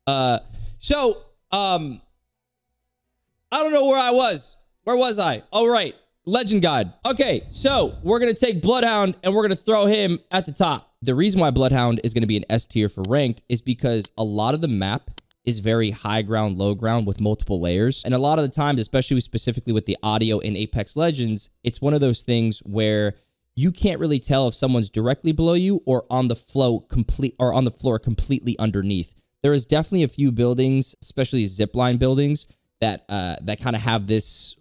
I don't know where I was. Where was I? Oh, right. Legend Guide. Okay, so we're going to take Bloodhound and we're going to throw him at the top. The reason why Bloodhound is going to be an S tier for ranked is because a lot of the map is very high ground, low ground with multiple layers. And a lot of the times, especially specifically with the audio in Apex Legends, it's one of those things where you can't really tell if someone's directly below you or on the floor completely underneath. There is definitely a few buildings, especially zipline buildings, that kind of have this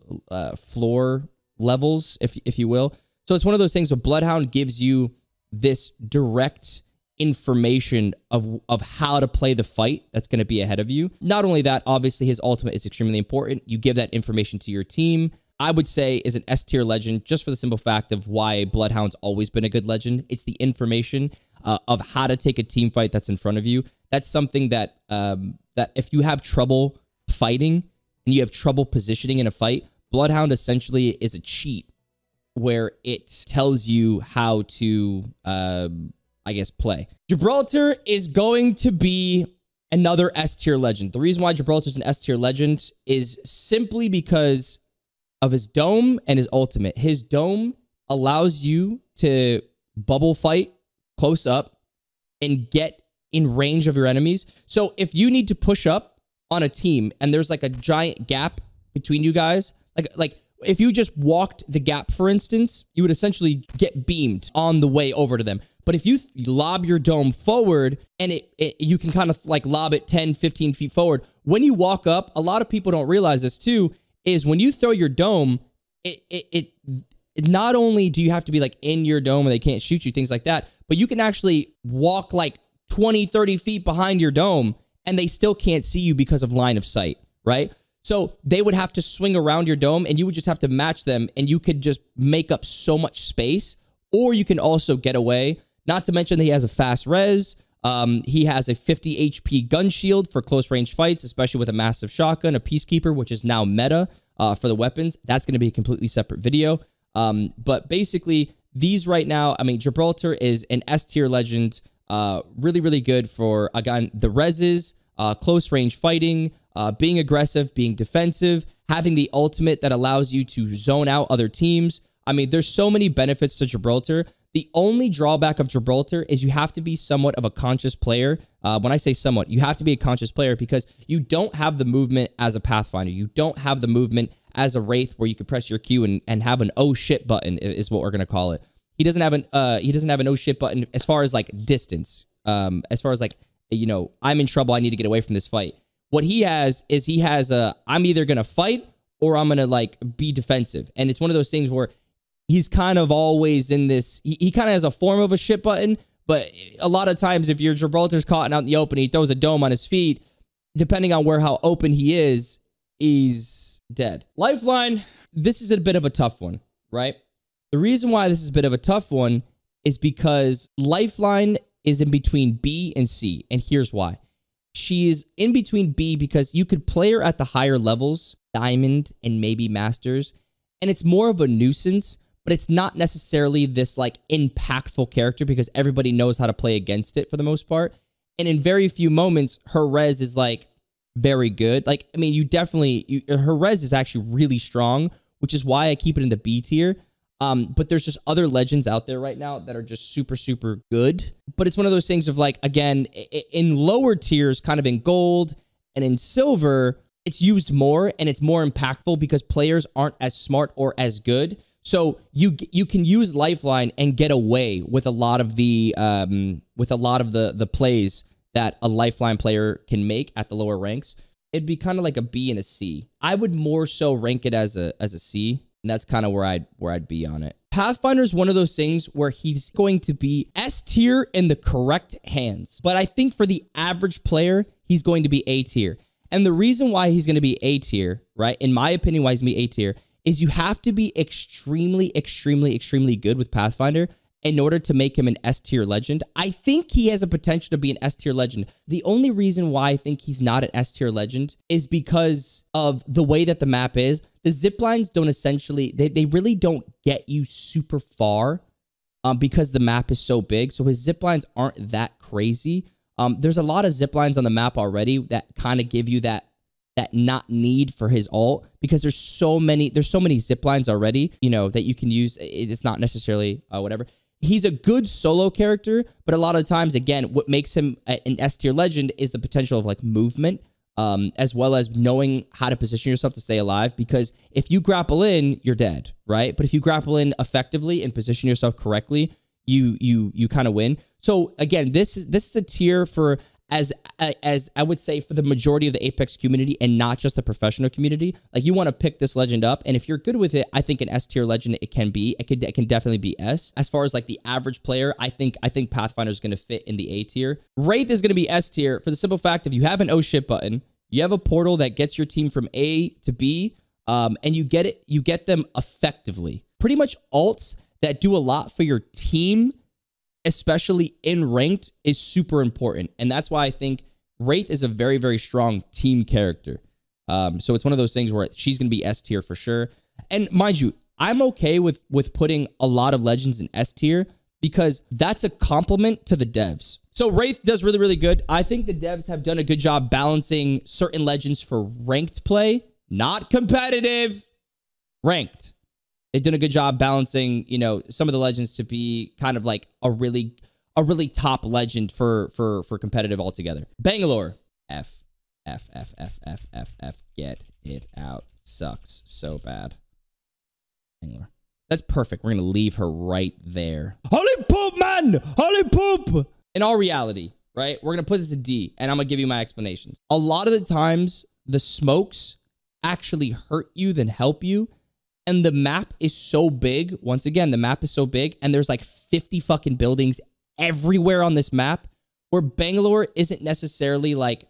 floor levels, if you will. So it's one of those things where Bloodhound gives you this direct information of how to play the fight that's going to be ahead of you. Not only that, obviously his ultimate is extremely important. You give that information to your team. I would say is an S tier legend just for the simple fact of why Bloodhound's always been a good legend. It's the information of how to take a team fight that's in front of you. That's something that that if you have trouble fighting and you have trouble positioning in a fight, Bloodhound essentially is a cheat where it tells you how to, I guess, play. Gibraltar is going to be another S tier legend. The reason why Gibraltar is an S tier legend is simply because of his dome and his ultimate. His dome allows you to bubble fight close up and get in range of your enemies. So if you need to push up on a team and there's like a giant gap between you guys, like if you just walked the gap, for instance, you would essentially get beamed on the way over to them. But if you lob your dome forward and you can kind of like lob it 10, 15 feet forward, when you walk up, a lot of people don't realize this too, is when you throw your dome, it not only do you have to be like in your dome and they can't shoot you, things like that, but you can actually walk like 20, 30 feet behind your dome and they still can't see you because of line of sight, right? So they would have to swing around your dome and you would just have to match them and you could just make up so much space, or you can also get away. Not to mention that he has a fast res. He has a 50 HP gun shield for close range fights, especially with a massive shotgun, a Peacekeeper, which is now meta for the weapons. That's going to be a completely separate video. But basically, these right now, I mean, Gibraltar is an S tier legend. Really, really good for, again, the reses, close range fighting, being aggressive, being defensive, having the ultimate that allows you to zone out other teams. I mean, there's so many benefits to Gibraltar. The only drawback of Gibraltar is you have to be somewhat of a conscious player. When I say somewhat, you have to be a conscious player because you don't have the movement as a Pathfinder. You don't have the movement as a Wraith where you could press your Q and have an oh shit button is what we're going to call it. He doesn't have an oh shit button as far as like distance. As far as like, you know, I'm in trouble, I need to get away from this fight. What he has is I'm either going to fight or I'm going to like be defensive. And it's one of those things where he's kind of always in this, he kind of has a form of a shit button, but a lot of times if your Gibraltar's caught out in the open, he throws a dome on his feet, depending on how open he is, he's dead. Lifeline, this is a bit of a tough one, right? The reason why this is a bit of a tough one is because Lifeline is in between B and C, and here's why. She is in between B because you could play her at the higher levels, Diamond and maybe Masters, and it's more of a nuisance, but it's not necessarily this like impactful character because everybody knows how to play against it for the most part. And in very few moments, her res is like very good. Like, I mean, her res is actually really strong, which is why I keep it in the B tier. But there's just other legends out there right now that are just super, super good. But it's one of those things of like, again, in lower tiers, kind of in gold and in silver, it's used more and it's more impactful because players aren't as smart or as good. So you can use Lifeline and get away with a lot of the plays that a Lifeline player can make at the lower ranks. It'd be kind of like a B and a C. I would more so rank it as a C, and that's kind of where I'd be on it. Pathfinder is one of those things where he's going to be S tier in the correct hands, but I think for the average player, he's going to be A tier. And the reason why he's going to be A tier, right? In my opinion, why he's going to be A tier is you have to be extremely, extremely, extremely good with Pathfinder in order to make him an S tier legend. I think he has a potential to be an S tier legend. The only reason why I think he's not an S tier legend is because of the way that the map is. The ziplines don't essentially, they really don't get you super far because the map is so big. So his ziplines aren't that crazy. There's a lot of zip lines on the map already that kind of give you that not need for his ult, because there's so many zip lines already, you know, that you can use. It's not necessarily whatever. He's a good solo character, but a lot of times, again, what makes him an S tier legend is the potential of like movement, as well as knowing how to position yourself to stay alive. Because if you grapple in, you're dead, right? But if you grapple in effectively and position yourself correctly, you kind of win. So again, this is a tier for as I would say for the majority of the Apex community and not just the professional community. Like, you want to pick this legend up, and if you're good with it, I think an S tier legend it can be. It can definitely be S. As far as like the average player, I think Pathfinder is going to fit in the A tier. Wraith is going to be S tier for the simple fact, if you have an oh shit button, you have a portal that gets your team from A to B, and you get them effectively. Pretty much alts that do a lot for your team, especially in ranked, is super important. And that's why I think Wraith is a very, very strong team character. So it's one of those things where she's going to be S tier for sure. And mind you, I'm okay with putting a lot of legends in S tier because that's a compliment to the devs. So Wraith does really, really good. I think the devs have done a good job balancing certain legends for ranked play, not competitive, ranked. They've done a good job balancing, you know, some of the legends to be kind of like a really top legend for competitive altogether. Bangalore, F. Get it out. Sucks so bad. Bangalore. That's perfect. We're gonna leave her right there. Holy poop, man! Holy poop! In all reality, right? We're gonna put this a D, and I'm gonna give you my explanations. A lot of the times, the smokes actually hurt you than help you. And the map is so big. Once again, the map is so big, and there's like 50 fucking buildings everywhere on this map, where Bangalore isn't necessarily like,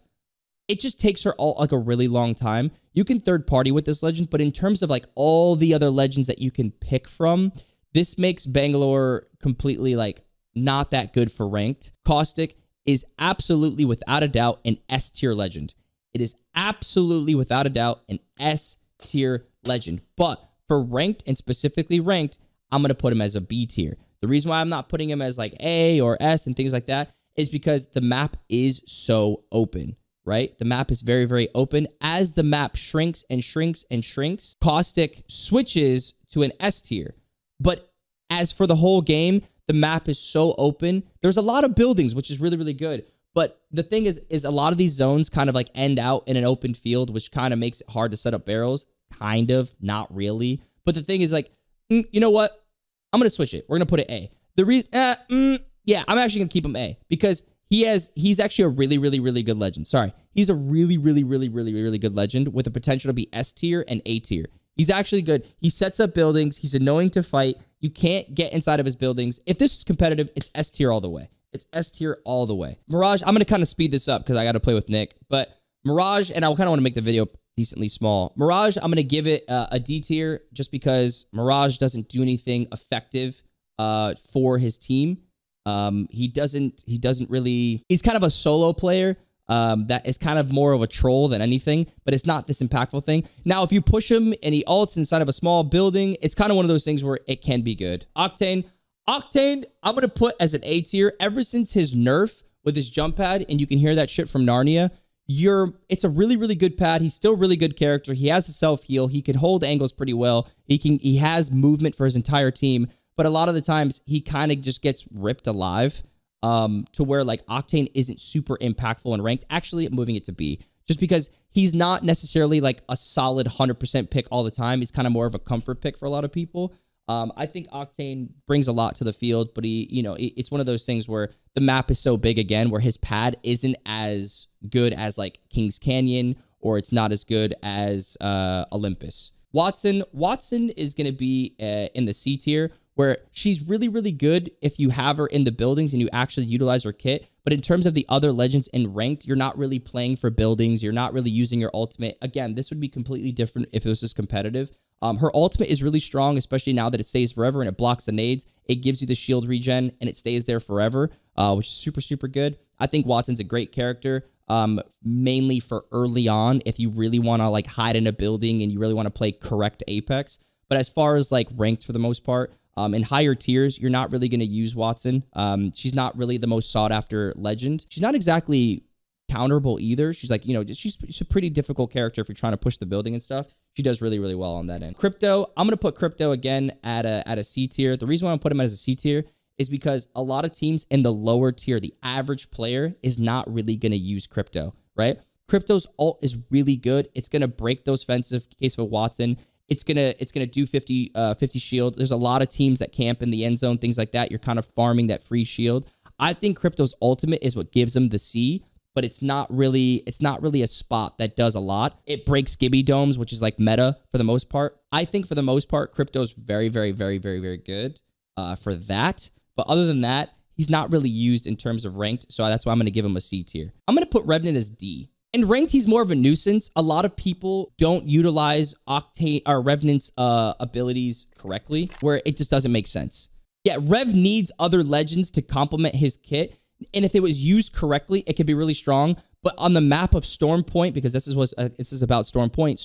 it just takes her all like a really long time. You can third party with this legend, but in terms of like all the other legends that you can pick from, this makes Bangalore completely like not that good for ranked. Caustic is absolutely without a doubt an S tier legend. It is absolutely without a doubt an S tier legend, but for ranked, and specifically ranked, I'm going to put him as a B tier. The reason why I'm not putting him as like A or S and things like that is because the map is so open, right? The map is very, very open. As the map shrinks and shrinks and shrinks, Caustic switches to an S tier. But as for the whole game, the map is so open. There's a lot of buildings, which is really, really good. But the thing is a lot of these zones kind of like end out in an open field, which kind of makes it hard to set up barrels. Kind of, not really. But the thing is like, you know what? I'm going to switch it. We're going to put it A. The reason, yeah, I'm actually going to keep him A because he's actually a really, really, really good legend. Sorry. He's a really, really, really, really, really good legend with the potential to be S tier and A tier. He's actually good. He sets up buildings. He's annoying to fight. You can't get inside of his buildings. If this is competitive, it's S tier all the way. It's S tier all the way. Mirage, I'm going to kind of speed this up because I got to play with Nick. But Mirage, and I kind of want to make the video decently small. Mirage, I'm going to give it a D tier just because Mirage doesn't do anything effective for his team. He doesn't really, he's kind of a solo player that is kind of more of a troll than anything, but it's not this impactful thing. Now, if you push him and he ults inside of a small building, it's kind of one of those things where it can be good. Octane, I'm going to put as an A tier ever since his nerf with his jump pad, and you can hear that shit from Narnia. It's a really, really good pad. He's still a really good character. He has the self-heal. He can hold angles pretty well. He has movement for his entire team, but a lot of the times he kind of just gets ripped alive to where like Octane isn't super impactful and ranked. Actually, I'm moving it to B just because he's not necessarily like a solid 100% pick all the time. He's kind of more of a comfort pick for a lot of people. I think Octane brings a lot to the field, but it's one of those things where the map is so big again, where his pad isn't as good as like King's Canyon, or it's not as good as Olympus. Wattson is going to be in the C tier, where she's really, really good if you have her in the buildings and you actually utilize her kit. But in terms of the other legends in ranked, you're not really playing for buildings. You're not really using your ultimate. Again, this would be completely different if this is competitive. Her ultimate is really strong, especially now that it stays forever and it blocks the nades. It gives you the shield regen and it stays there forever, which is super, super good. I think Wattson's a great character, mainly for early on if you really want to like hide in a building and you really want to play correct Apex. But as far as like ranked for the most part, In higher tiers, you're not really going to use Wattson. She's not really the most sought after legend. She's not exactly counterable either. She's like, you know, she's a pretty difficult character if you're trying to push the building and stuff. She does really, really well on that end. Crypto, I'm going to put Crypto again at a C tier. The reason why I'm putting him as a C tier is because a lot of teams in the lower tier, the average player is not really going to use Crypto, right? Crypto's ult is really good. It's going to break those fences in case of a Wattson. It's gonna do 50 shield. There's a lot of teams that camp in the end zone, things like that. You're kind of farming that free shield. I think Crypto's ultimate is what gives him the C, but it's not really a spot that does a lot. It breaks Gibby domes, which is like meta for the most part. I think for the most part, Crypto's very, very, very, very, very good for that. But other than that, he's not really used in terms of ranked. So that's why I'm going to give him a C tier. I'm going to put Revenant as D. In ranked, he's more of a nuisance. A lot of people don't utilize Octane or Revenant's abilities correctly, where it just doesn't make sense. Yeah, Rev needs other legends to complement his kit. And if it was used correctly, it could be really strong. But on the map of Storm Point, because this is about Storm Point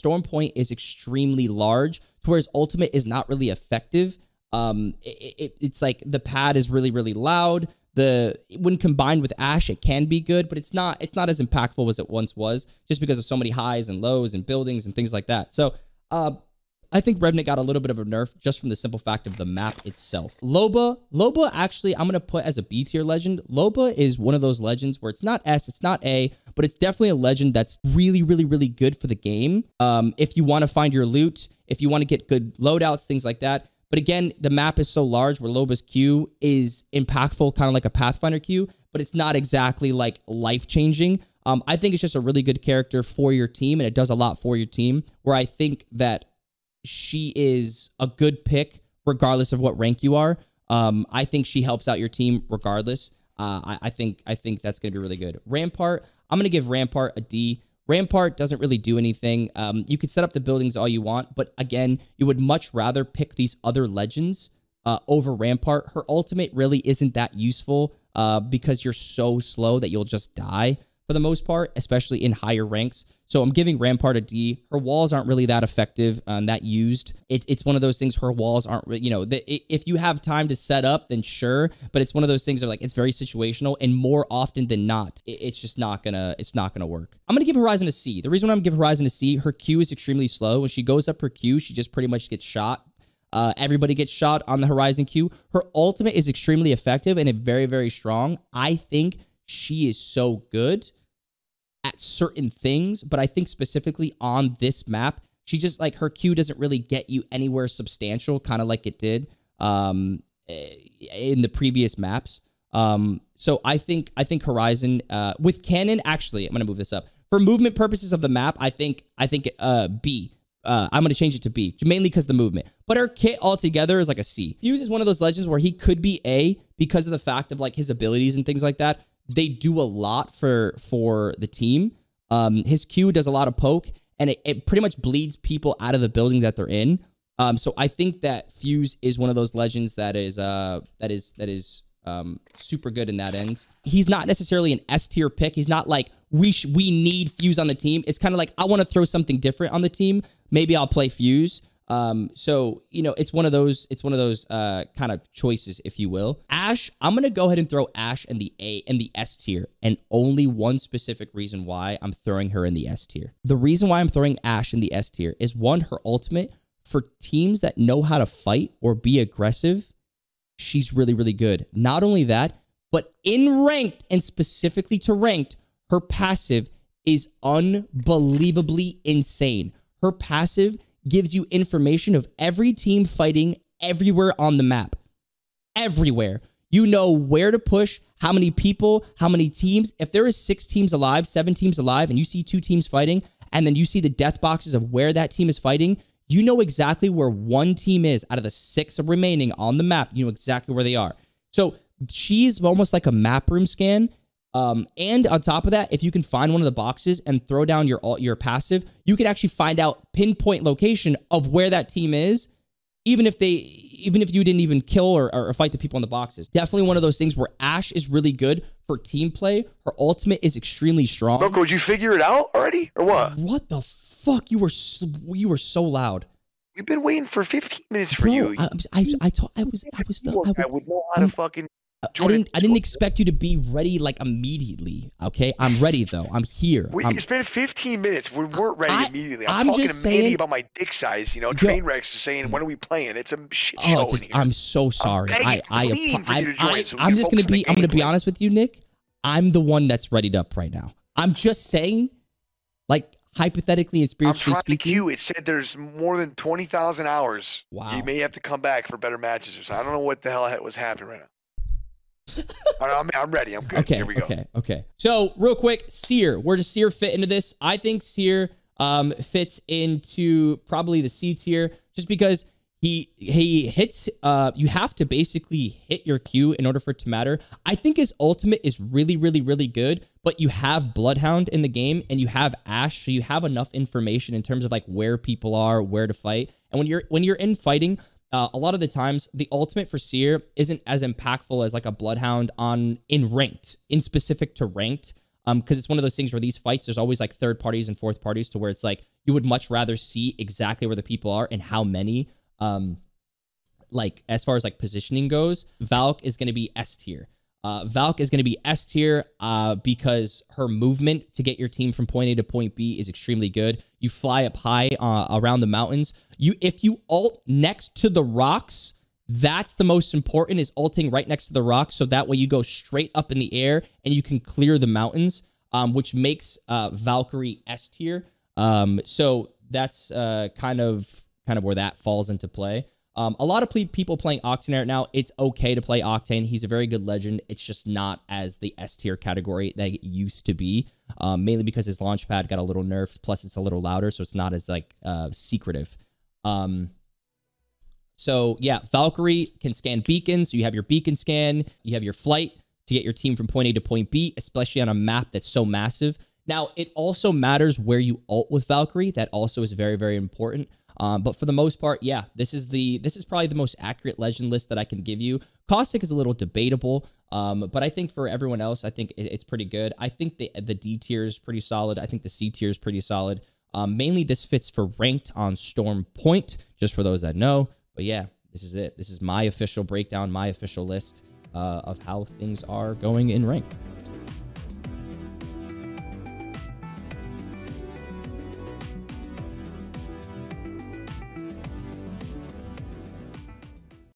is extremely large, to where his ultimate is not really effective. It's like the pad is really, really loud. When combined with Ashe, it can be good, but it's not as impactful as it once was, just because of so many highs and lows and buildings and things like that. So I think Revenant got a little bit of a nerf just from the simple fact of the map itself. Loba, actually, I'm going to put as a B tier legend. Loba is one of those legends where it's not S, it's not A, but it's definitely a legend that's really, really, really good for the game. If you want to find your loot, if you want to get good loadouts, things like that. But again, the map is so large where Loba's Q is impactful, kind of like a Pathfinder Q, but it's not exactly like life-changing. I think it's just a really good character for your team, and it does a lot for your team, where I think that she is a good pick regardless of what rank you are. I think she helps out your team regardless. I think that's going to be really good. Rampart, I'm going to give Rampart a D. Rampart doesn't really do anything. You could set up the buildings all you want, but again, you would much rather pick these other legends over Rampart. Her ultimate really isn't that useful because you're so slow that you'll just die for the most part, especially in higher ranks. So I'm giving Rampart a D. Her walls aren't really that effective, that used. It's one of those things, her walls aren't, if you have time to set up, then sure. But it's one of those things that like, it's very situational, and more often than not, it's just not gonna work. I'm gonna give Horizon a C. The reason why I'm giving Horizon a C, her Q is extremely slow. When she goes up her Q, she just pretty much gets shot. Everybody gets shot on the Horizon Q. Her ultimate is extremely effective and very, very strong. I think she is so good at certain things, but I think specifically on this map, she just like her Q doesn't really get you anywhere substantial, kind of like it did in the previous maps. So I think Horizon with Cannon, actually, I'm gonna move this up for movement purposes of the map. I think B. I'm gonna change it to B, mainly because the movement. But her kit altogether is like a C. Fuse is one of those legends where he could be A because of the fact of like his abilities and things like that. They do a lot for the team. His Q does a lot of poke, and it pretty much bleeds people out of the building that they're in. So I think that Fuse is one of those legends that is super good in that end. He's not necessarily an S tier pick. He's not like we need Fuse on the team. It's kind of like I want to throw something different on the team. Maybe I'll play Fuse. So, it's one of those kind of choices, if you will. Ashe, I'm going to go ahead and throw Ashe in the A and the S tier, and only one specific reason why I'm throwing her in the S tier. The reason why I'm throwing Ashe in the S tier is, one, her ultimate for teams that know how to fight or be aggressive. She's really, really good. Not only that, but in ranked, and specifically to ranked, her passive is unbelievably insane. Her passive gives you information of every team fighting everywhere on the map. Everywhere. You know where to push, how many people, how many teams. If there is 6 teams alive, 7 teams alive, and you see 2 teams fighting, and then you see the death boxes of where that team is fighting, you know exactly where one team is out of the 6 remaining on the map. You know exactly where they are. So she's almost like a map room scan. And on top of that, if you can find one of the boxes and throw down your passive, you can actually find out pinpoint location of where that team is, even if you didn't even kill or fight the people in the boxes. Definitely one of those things where Ashe is really good for team play. Her ultimate is extremely strong. Rocco, did you figure it out already or what? What the fuck? You were so loud. We've been waiting for 15 minutes for Bro, you. I would know how to fucking. I didn't expect you to be ready like immediately. Okay, I'm ready though. I'm here. It's been 15 minutes. We weren't ready immediately. I'm talking just to Manny saying, about my dick size. You know, Train Rex is saying, "When are we playing?" It's a shit oh, show in here. I'm so sorry. I'm just gonna be honest with you, Nick. I'm the one that's readied up right now. I'm just saying, like hypothetically and spiritually speaking. It said there's more than 20,000 hours. Wow. You may have to come back for better matches or something. I don't know what the hell was happening right now. I'm ready. I'm good. Okay, Here we go. Okay. So real quick, Seer. Where does Seer fit into this? I think Seer fits into probably the C tier just because he hits, you have to basically hit your Q in order for it to matter. I think his ultimate is really, really, really good, but you have Bloodhound in the game and you have Ash, so you have enough information in terms of like where people are, where to fight. And when you're in fighting, a lot of the times the ultimate for Seer isn't as impactful as like a Bloodhound in ranked, in specific to ranked. Because it's one of those things where these fights, there's always like third parties and fourth parties to where it's like you would much rather see exactly where the people are and how many. Like as far as like positioning goes, Valk is going to be S tier. Valk is going to be S tier because her movement to get your team from point A to point B is extremely good. You fly up high around the mountains. If you ult next to the rocks, that's the most important, is ulting right next to the rocks, so that way you go straight up in the air and you can clear the mountains, which makes Valkyrie S tier. So that's kind of where that falls into play. A lot of people playing Octane right now, it's okay to play Octane. He's a very good legend. It's just not as the S tier category that it used to be, mainly because his launch pad got a little nerfed, plus it's a little louder, so it's not as like secretive. So yeah, Valkyrie can scan beacons. So you have your beacon scan, you have your flight to get your team from point A to point B, especially on a map that's so massive. Now, it also matters where you ult with Valkyrie. That also is very, very important. But for the most part, yeah, this is probably the most accurate legend list that I can give you. Caustic is a little debatable, but I think for everyone else, I think it's pretty good. I think the D tier is pretty solid. I think the C tier is pretty solid. Mainly this fits for ranked on Storm Point, just for those that know. But yeah, this is it. This is my official breakdown, my official list of how things are going in ranked.